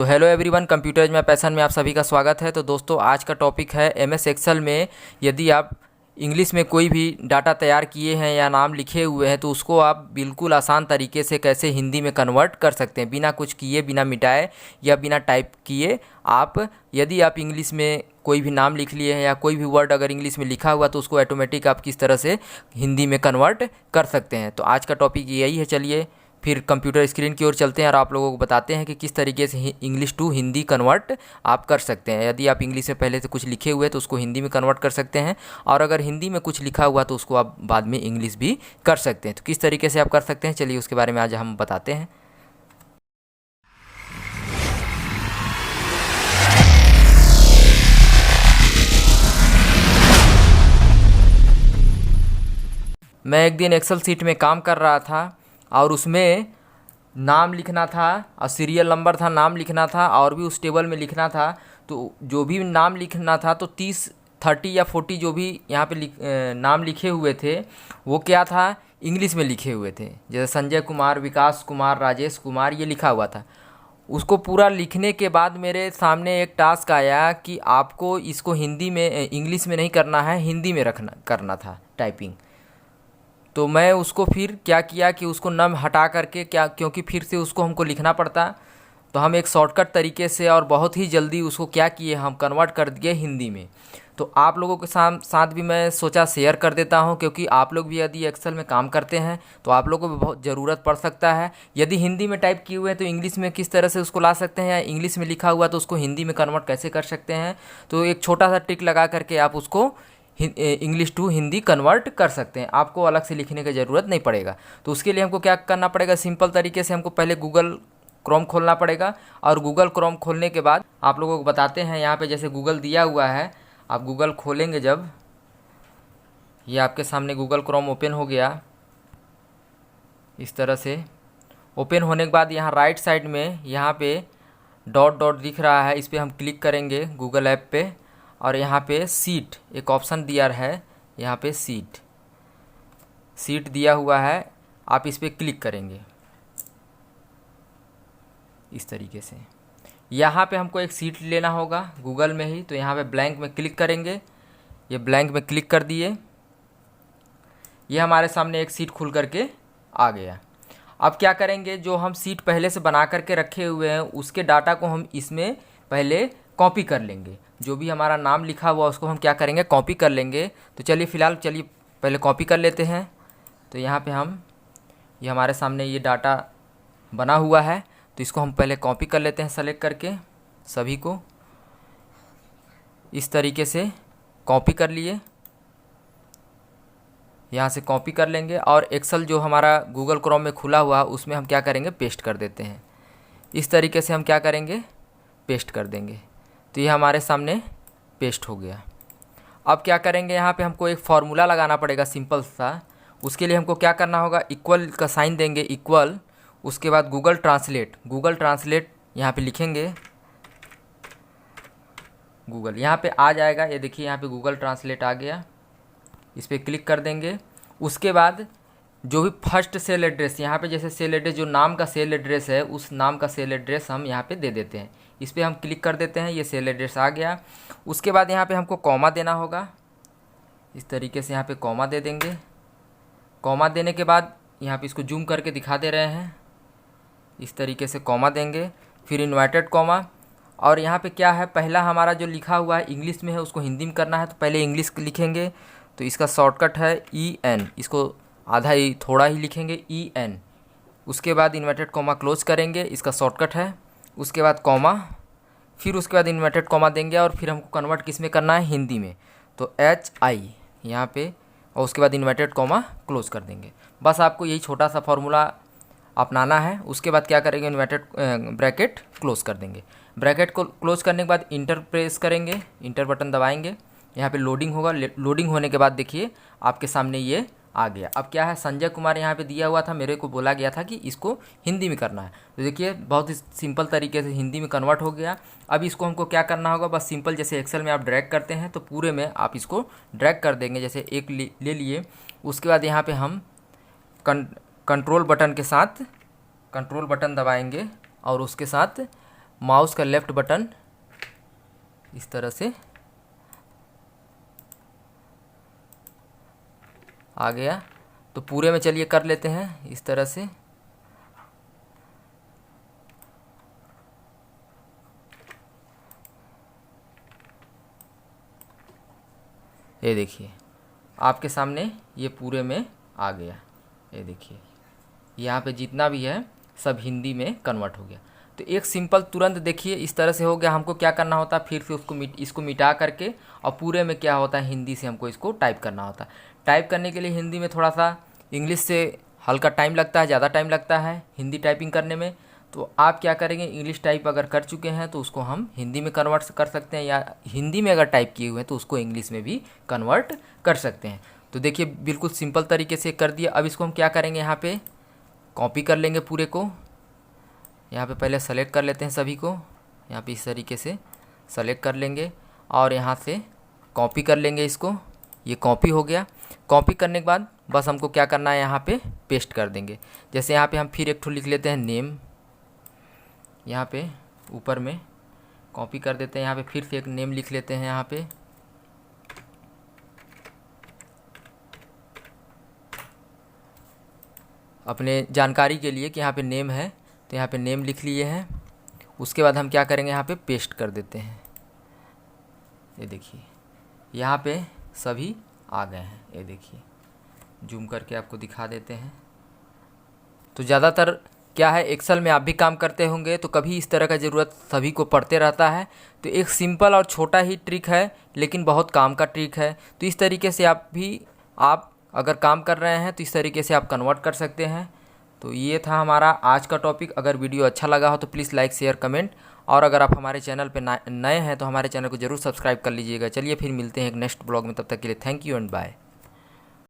तो hello everyone, computers में passion में आप सभी का स्वागत है। तो दोस्तों, आज का टॉपिक है एमएस एक्सेल में यदि आप इंग्लिश में कोई भी डाटा तैयार किए हैं या नाम लिखे हुए हैं तो उसको आप बिल्कुल आसान तरीके से कैसे हिंदी में कन्वर्ट कर सकते हैं, बिना कुछ किए, बिना मिटाए या बिना टाइप किए। यदि आप इंग्लिश में कोई भी नाम लिख लिए हैं या कोई भी वर्ड अगर इंग्लिश में लिखा हुआ तो उसको ऑटोमेटिक आप किस तरह से हिंदी में कन्वर्ट कर सकते हैं। तो आज का टॉपिक यही है। चलिए फिर कंप्यूटर स्क्रीन की ओर चलते हैं और आप लोगों को बताते हैं कि किस तरीके से इंग्लिश टू हिंदी कन्वर्ट आप कर सकते हैं। यदि आप इंग्लिश में पहले से कुछ लिखे हुए हैं तो उसको हिंदी में कन्वर्ट कर सकते हैं, और अगर हिंदी में कुछ लिखा हुआ तो उसको आप बाद में इंग्लिश भी कर सकते हैं। तो किस तरीके से आप कर सकते हैं, चलिए उसके बारे में आज हम बताते हैं। मैं एक दिन एक्सेल सीट में काम कर रहा था और उसमें नाम लिखना था और सीरियल नंबर था, नाम लिखना था और भी उस टेबल में लिखना था। तो जो भी नाम लिखना था तो 30 या 40 जो भी यहाँ पे नाम लिखे हुए थे वो क्या था, इंग्लिश में लिखे हुए थे। जैसे संजय कुमार, विकास कुमार, राजेश कुमार, ये लिखा हुआ था। उसको पूरा लिखने के बाद मेरे सामने एक टास्क आया कि आपको इसको हिंदी में, इंग्लिश में नहीं करना है, हिंदी में करना था टाइपिंग। तो मैं उसको फिर क्या किया कि उसको नाम हटा करके, क्योंकि फिर से उसको हमको लिखना पड़ता, तो हम एक शॉर्टकट तरीके से और बहुत ही जल्दी उसको क्या किए, हम कन्वर्ट कर दिए हिंदी में। तो आप लोगों के साथ भी मैं सोचा शेयर कर देता हूं, क्योंकि आप लोग भी यदि एक्सेल में काम करते हैं तो आप लोगों को भी बहुत ज़रूरत पड़ सकता है। यदि हिंदी में टाइप किए हुए हैं तो इंग्लिश में किस तरह से उसको ला सकते हैं, या इंग्लिश में लिखा हुआ तो उसको हिंदी में कन्वर्ट कैसे कर सकते हैं। तो एक छोटा सा ट्रिक लगा करके आप उसको इंग्लिश टू हिंदी कन्वर्ट कर सकते हैं। आपको अलग से लिखने की ज़रूरत नहीं पड़ेगा। तो उसके लिए हमको क्या करना पड़ेगा, सिंपल तरीके से हमको पहले गूगल क्रोम खोलना पड़ेगा, और गूगल क्रोम खोलने के बाद आप लोगों को बताते हैं, यहाँ पे जैसे गूगल दिया हुआ है, आप गूगल खोलेंगे जब, ये आपके सामने गूगल क्रोम ओपन हो गया। इस तरह से ओपन होने के बाद यहाँ राइट साइड में यहाँ पे डॉट डॉट दिख रहा है, इस पर हम क्लिक करेंगे गूगल ऐप पे, और यहाँ पे सीट एक ऑप्शन दिया है, यहाँ पे सीट दिया हुआ है, आप इस पर क्लिक करेंगे इस तरीके से। यहाँ पे हमको एक सीट लेना होगा गूगल में ही, तो यहाँ पे ब्लैंक में क्लिक करेंगे। ये ब्लैंक में क्लिक कर दिए, ये हमारे सामने एक सीट खुल करके आ गया। अब क्या करेंगे, जो हम सीट पहले से बना करके रखे हुए हैं उसके डाटा को हम इसमें पहले कॉपी कर लेंगे। जो भी हमारा नाम लिखा हुआ उसको हम क्या करेंगे, कॉपी कर लेंगे। तो चलिए फ़िलहाल पहले कॉपी कर लेते हैं। तो यहाँ पे ये हमारे सामने ये डाटा बना हुआ है, तो इसको हम पहले कॉपी कर लेते हैं, सेलेक्ट करके सभी को इस तरीके से कॉपी कर लिए। यहाँ से कॉपी कर लेंगे और एक्सेल जो हमारा गूगल क्रोम में खुला हुआ उसमें हम क्या करेंगे, पेस्ट कर देते हैं। इस तरीके से हम क्या करेंगे, पेस्ट कर देंगे। तो ये हमारे सामने पेस्ट हो गया। अब क्या करेंगे, यहाँ पे हमको एक फार्मूला लगाना पड़ेगा सिंपल सा। उसके लिए हमको क्या करना होगा, इक्वल का साइन देंगे, इक्वल, उसके बाद गूगल ट्रांसलेट यहाँ पे लिखेंगे, गूगल यहाँ पे आ जाएगा। ये देखिए यहाँ पे गूगल ट्रांसलेट आ गया, इस पर क्लिक कर देंगे। उसके बाद जो भी फर्स्ट सेल एड्रेस, यहाँ पे जैसे सेल एड्रेस, जो नाम का सेल एड्रेस है उस नाम का सेल एड्रेस हम यहाँ पे दे देते हैं। इस पर हम क्लिक कर देते हैं, ये सेल एड्रेस आ गया। उसके बाद यहाँ पे हमको कॉमा देना होगा, इस तरीके से यहाँ पे कॉमा दे देंगे। कॉमा देने के बाद यहाँ पे इसको जूम करके दिखा दे रहे हैं, इस तरीके से कॉमा देंगे, फिर इन्वर्टेड कॉमा। और यहाँ पे क्या है, पहला हमारा जो लिखा हुआ है इंग्लिश में है उसको हिंदी में करना है, तो पहले इंग्लिश लिखेंगे। तो इसका शॉर्टकट है EN, इसको आधा ही थोड़ा ही लिखेंगे EN। उसके बाद इन्वर्टेड कॉमा क्लोज करेंगे, इसका शॉर्टकट है। उसके बाद कॉमा, फिर उसके बाद इन्वर्टेड कॉमा देंगे, और फिर हमको कन्वर्ट किस में करना है, हिंदी में। तो HI यहाँ पे, और उसके बाद इन्वर्टेड कॉमा क्लोज कर देंगे। बस आपको यही छोटा सा फॉर्मूला अपनाना है। उसके बाद क्या करेंगे, इन्वर्टेड ब्रैकेट क्लोज कर देंगे। ब्रैकेट को क्लोज करने के बाद इंटर प्रेस करेंगे, इंटर बटन दबाएंगे। यहाँ पे लोडिंग होगा, लोडिंग होने के बाद देखिए आपके सामने ये आ गया। अब क्या है, संजय कुमार यहाँ पे दिया हुआ था, मेरे को बोला गया था कि इसको हिंदी में करना है। तो देखिए बहुत ही सिंपल तरीके से हिंदी में कन्वर्ट हो गया। अब इसको हमको क्या करना होगा, बस सिंपल जैसे एक्सेल में आप ड्रैग करते हैं तो पूरे में आप इसको ड्रैग कर देंगे। जैसे एक ले लिए, उसके बाद यहाँ पे हम कंट्रोल बटन के साथ कंट्रोल बटन दबाएंगे और उसके साथ माउस का लेफ़्ट बटन इस तरह से आ गया। तो पूरे में चलिए कर लेते हैं इस तरह से। ये देखिए आपके सामने ये पूरे में आ गया। ये देखिए यहाँ पे जितना भी है सब हिंदी में कन्वर्ट हो गया। तो एक सिंपल तुरंत देखिए इस तरह से हो गया। हमको क्या करना होता है, फिर से इसको मिटा करके और पूरे में क्या होता है, हिंदी से हमको इसको टाइप करना होता है। टाइप करने के लिए हिंदी में थोड़ा सा इंग्लिश से हल्का टाइम लगता है, ज़्यादा टाइम लगता है हिंदी टाइपिंग करने में। तो आप क्या करेंगे, इंग्लिश टाइप अगर कर चुके हैं तो उसको हम हिंदी में कन्वर्ट कर सकते हैं, या हिंदी में अगर टाइप किए हुए हैं तो उसको इंग्लिश में भी कन्वर्ट कर सकते हैं। तो देखिए बिल्कुल सिंपल तरीके से कर दिया। अब इसको हम क्या करेंगे, यहाँ पे कॉपी कर लेंगे पूरे को। यहाँ पे पहले सेलेक्ट कर लेते हैं सभी को, यहाँ पे इस तरीके से सेलेक्ट कर लेंगे और यहाँ से कॉपी कर लेंगे इसको। ये कॉपी हो गया। कॉपी करने के बाद बस हमको क्या करना है, यहाँ पे पेस्ट कर देंगे। जैसे यहाँ पे हम फिर एक ठो लिख लेते हैं नेम, यहाँ पे ऊपर में कॉपी कर देते हैं। यहाँ पे फिर से एक नेम लिख लेते हैं यहाँ पे। अपने जानकारी के लिए कि यहाँ पे नेम है, तो यहाँ पे नेम लिख लिए हैं। उसके बाद हम क्या करेंगे, यहाँ पे पेस्ट कर देते हैं। ये देखिए यहाँ पे सभी आ गए हैं। ये देखिए जूम करके आपको दिखा देते हैं। तो ज़्यादातर क्या है, एक्सेल में आप भी काम करते होंगे तो कभी इस तरह का ज़रूरत सभी को पड़ते रहता है। तो एक सिंपल और छोटा ही ट्रिक है लेकिन बहुत काम का ट्रिक है। तो इस तरीके से आप अगर काम कर रहे हैं तो इस तरीके से आप कन्वर्ट कर सकते हैं। तो ये था हमारा आज का टॉपिक। अगर वीडियो अच्छा लगा हो तो प्लीज़ लाइक शेयर कमेंट, और अगर आप हमारे चैनल पे नए हैं तो हमारे चैनल को ज़रूर सब्सक्राइब कर लीजिएगा। चलिए फिर मिलते हैं एक नेक्स्ट ब्लॉग में, तब तक के लिए थैंक यू एंड बाय।